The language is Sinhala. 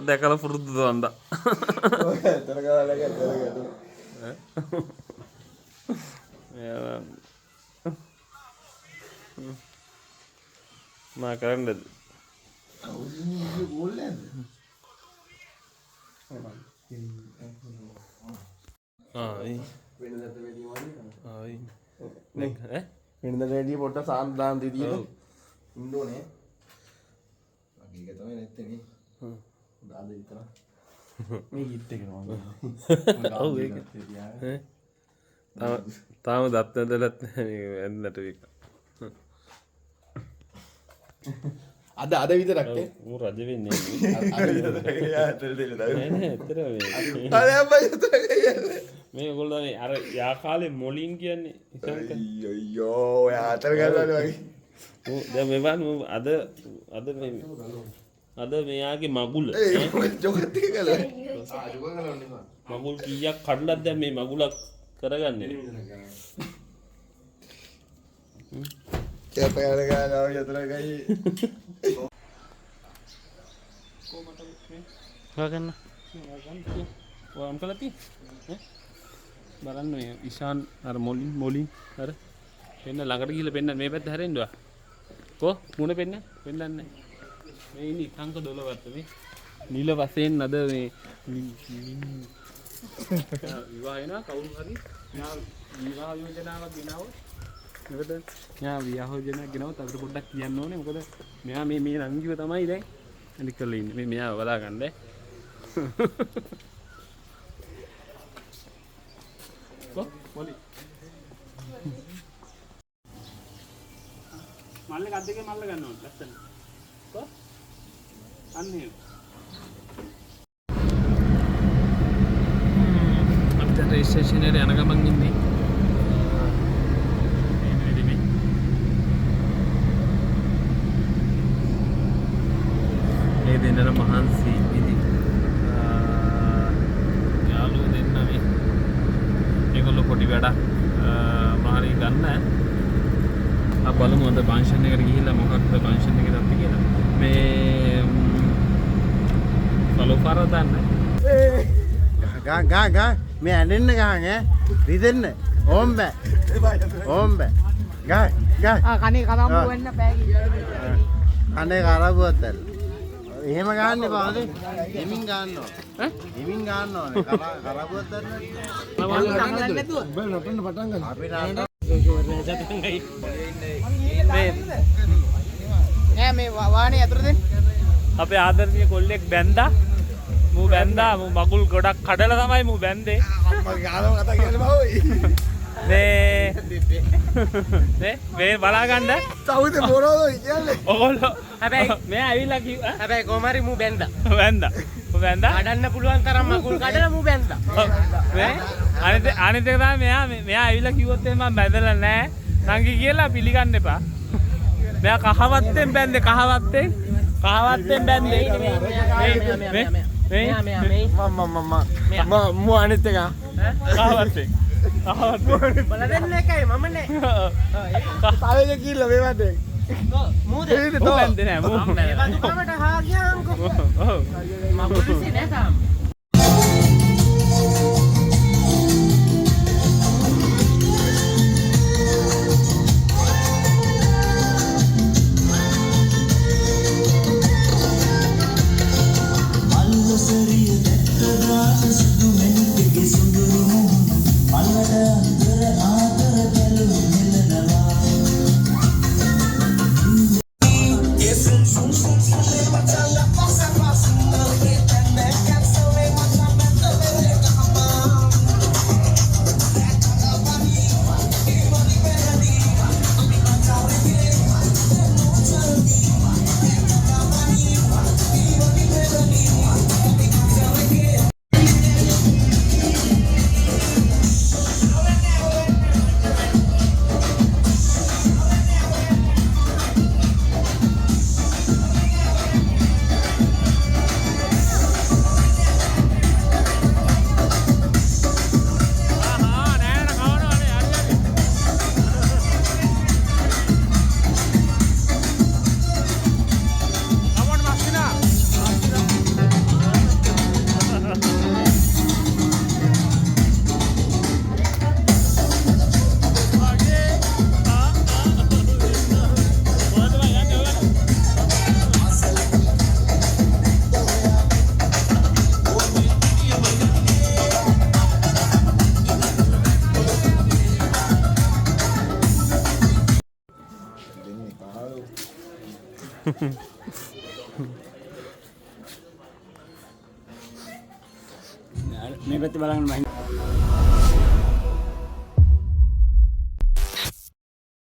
දැකලා පුරුද්ද දවන්දා. මා කරන්නද? වෙනදට වැඩිය පොඩ්ඩක් සාන්ත දාන්න දෙතියේ ඉන්න ඕනේ. මගේ එක තමයි නැත්තේ නේ. දාද විතර. මේ ගිට් එක නෝ. ඔව් ඒක. තාම දත් නැදලත් එන්නට වේක. අද විතරක් නේ. මු රජ වෙන්නේ නේ. අද විතරක්. යා ඇතර දෙන්න දාන්න. නෑ නෑ ඇතර මේ. අර අප්පා විතර කියන්නේ. මේ ඔයගොල්ලෝ මේ අර යා කාලේ මොලින් කියන්නේ ඉතින්ක. අයියෝ ඔයා අතර ගන්නවනේ වගේ. ඔව් දැන් මෙවන් අද මෙයාගේ මගුල ජොගත් එක කළා. මගුල් කීයක් කඩලත් දැන් මේ මගුලක් කරගන්නේ. කැප යන ගානවා යතර ගයි. කොහමද මේ? හොයගන්න. ඔයාම කළති? බලන්න මේ ඉෂාන් අර මොලින් අර පෙන්න ළඟට ගිහලා පෙන්න මේ පැත්ත හැරෙන්නවා. කො මුණ පෙන්නන්නේ නැහැ. මේ ඉන්නේ අංක 12වත් මේ නිල වශයෙන් අද මේ විවාහ වෙනවා කවුරු හරි යා විවාහ යෝජනාවක් ගෙනාවොත් මොකද යා විවාහ යෝජනාවක් ගෙනාවොත් අපිට පොඩ්ඩක් කියන්න ඕනේ මොකද මෙයා මේ නංගිව තමයි දැන් අනික් කරලා ඉන්නේ මේ මෙයා බලා ගන්න මොලි මල්ලේ කද්දේ මල්ල ගන්න ඕනේ ලස්සන කො අන්නේ අපිට රෙජිස්ට්‍රේෂන් එකට යන ගමන් ඉන්නේ මේ දෙන්නර මහන්සි ඉතින් යාළුවෝ දෙන්න මේ ඒගොල්ලෝ පොඩි වැඩක් මාරි ගන්න බලමු අද ෆන්ක්ෂන් එකට ගිහිල්ලා මොකක්ද ෆන්ක්ෂන් එකේ දැම්පි කියලා මේ සලෝපාර දාන්න ගා මේ ඇඬෙන්න ගහන් රිදෙන්න ඕම් බෑ ගා කනේ කරම්බු වෙන්න බෑ කනේ කරබුවත් ඇල් එහෙම ගන්න පාදේ එමින් ගන්න ඕනේ එමින් ගන්න ඕනේ කරබුවත් ඇල් නටන්න පටන් ගන්න අපි නෑ මේ වාහනේ ඇතුළේ අපේ ආදරණීය කොල්ලෙක් බැන්දා මූ මගුල් ගොඩක් කඩලා තමයි මූ බැන්දේ මගේ ගානම කතා කරන්න බෑ මේ බලා ගන්න සවුද මොනවද කියන්නේ ඔයගොල්ලෝ හැබැයි මෙයා ඇවිල්ලා කිව්වා හැබැයි කොහමරි මූ බැන්දා කඩන්න පුළුවන් තරම් මගුල් කඩලා මූ බැන්දා මේ අනිත් එක තමයි මෙයා ඇවිල්ලා කිව්වොත් එහෙනම් මම බැඳලා නැහැ නංගි කියලා පිළිගන්න එපා මෙයා කහවත්තෙන් බැන්දේ මම අනිත් එක කහවත්තෙන් බල දෙන්න එකයි මම නේ තාලේ කිල්ල මේ වටේ මූද බැන්දේ නෑ මූ මේ බඳු කමට හා ගියාන්කෝ ඔව් මගුල් ඉන්නේ නෑ තාම It's මේ පැත්තේ බලන්න මහින්